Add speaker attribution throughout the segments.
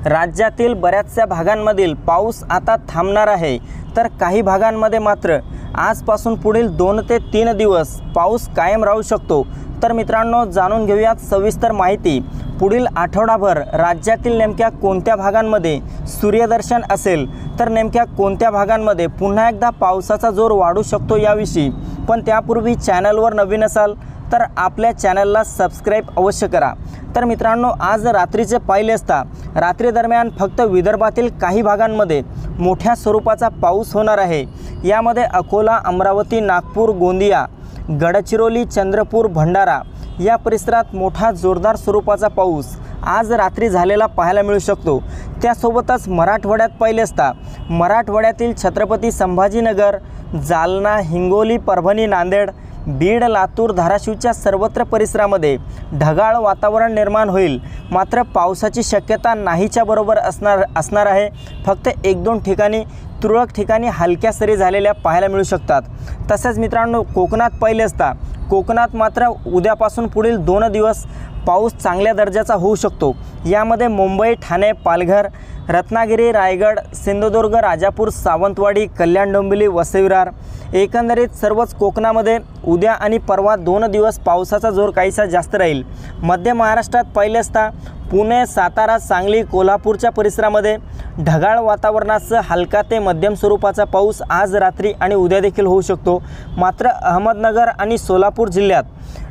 Speaker 1: राज्यातील बऱ्याचशा भागांमधील पाऊस आता थांबणार आहे, तर काही भागांमध्ये मात्र आजपासून पुढील 2 ते 3 दिवस पाऊस कायम राहू शकतो। तर मित्रांनो, जाणून घेऊयात सविस्तर माहिती। पुढील आठवडाभर राज्यातील नेमक्या कोणत्या भागांमध्ये सूर्यदर्शन असेल, तर नेमक्या कोणत्या भागांमध्ये पुन्हा एकदा पावसाचा जोर वाढू शकतो याविषयी। पण त्यापूर्वी चॅनलवर नवीन असाल तर आपल्या चॅनलला सबस्क्राईब अवश्य करा। तर मित्रांनो, आज रात्रीचे पाहिले असता रात्री दरम्यान फक्त विदर्भातील काही भागांमध्ये मोठ्या स्वरूपाचा पाऊस होणार आहे। यामध्ये अकोला, अमरावती, नागपूर, गोंदिया, गडचिरोली, चंद्रपूर, भंडारा या परिसरात मोठा जोरदार स्वरूपाचा पाऊस आज रात्री झालेला पाहायला मिळू शकतो। त्यासोबतच मराठवाड्यात पाहिले असता मराठवाड्यातील छत्रपती संभाजीनगर, जालना, हिंगोली, परभणी, नांदेड, बीड, लातूर, धाराशिवच्या सर्वत्र परिसरामध्ये ढगाळ वातावरण निर्माण होईल। मात्र पावसाची शक्यता नाहीच्या बरोबर असणार आहे। फक्त 1-2 ठिकाणी तुरळक ठिकाणी हलक्या सरी झालेल्या पाहायला मिळू शकतात। तसेच मित्रांनो, कोकणात पाहिले असता कोकणात मात्र उद्यापासून पुढील 2 दिवस पाऊस चांगल्या दर्जाचा होऊ शकतो। यामध्ये मुंबई, ठाणे, पालघर, रत्नागिरी, रायगड, सिंधुदुर्ग, राजापूर, सावंतवाडी, कल्याण, डोंबिवली, वसई विरार एकंदरीत सर्वच कोकणामध्ये उद्या आणि परवा 2 दिवस पावसाचा जोर काहीसा जास्त राहील। मध्य महाराष्ट्रात पाहिले असता पुणे, सातारा, सांगली, कोल्हापूरच्या परिसरामध्ये ढगाळ वातावरणासह हलका ते मध्यम स्वरूपाचा पाऊस आज रात्री आणि उद्या देखील होऊ शकतो। मात्र अहमदनगर आणि सोलापूर जिल्ह्यात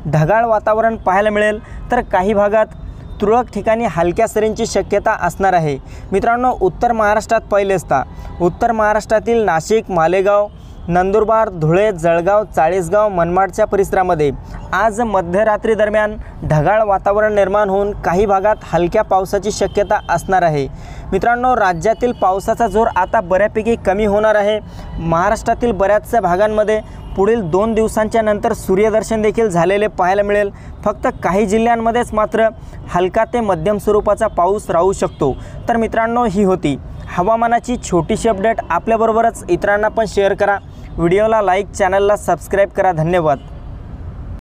Speaker 1: ढगाळ वातावरण पाहायला मिळेल, तर काही भागात तुरळक ठिकाणी हलक्या सरींची शक्यता असणार आहे। मित्रांनो, उत्तर महाराष्ट्रात पाहिले असता उत्तर महाराष्ट्रातील नाशिक, मालेगाव, नंदुरबार, धुळे, जळगाव, चाळीसगाव, मनमाडच्या परिसरामध्ये आज मध्यरात्री दरम्यान ढगाळ वातावरण निर्माण होऊन काही भागात हलक्या पावसाची शक्यता असणार आहे। मित्रांनो, राज्यातील पावसाचा जोर आता बऱ्यापैकी कमी होणार आहे। महाराष्ट्रातील बऱ्याचशा भागांमध्ये पुढील 2 दिवसांच्या नंतर सूर्यदर्शन देखील झालेले पाहायला मिळेल। फक्त काही जिल्ह्यांमध्येच मात्र हलका ते मध्यम स्वरूपाचा पाऊस राहू शकतो। तर मित्रांनो, ही होती हवामानाची छोटीशी अपडेट। आपल्याबरोबरच इतरांना पण शेअर करा। व्हिडिओला लाईक, चॅनलला सबस्क्राईब करा। धन्यवाद।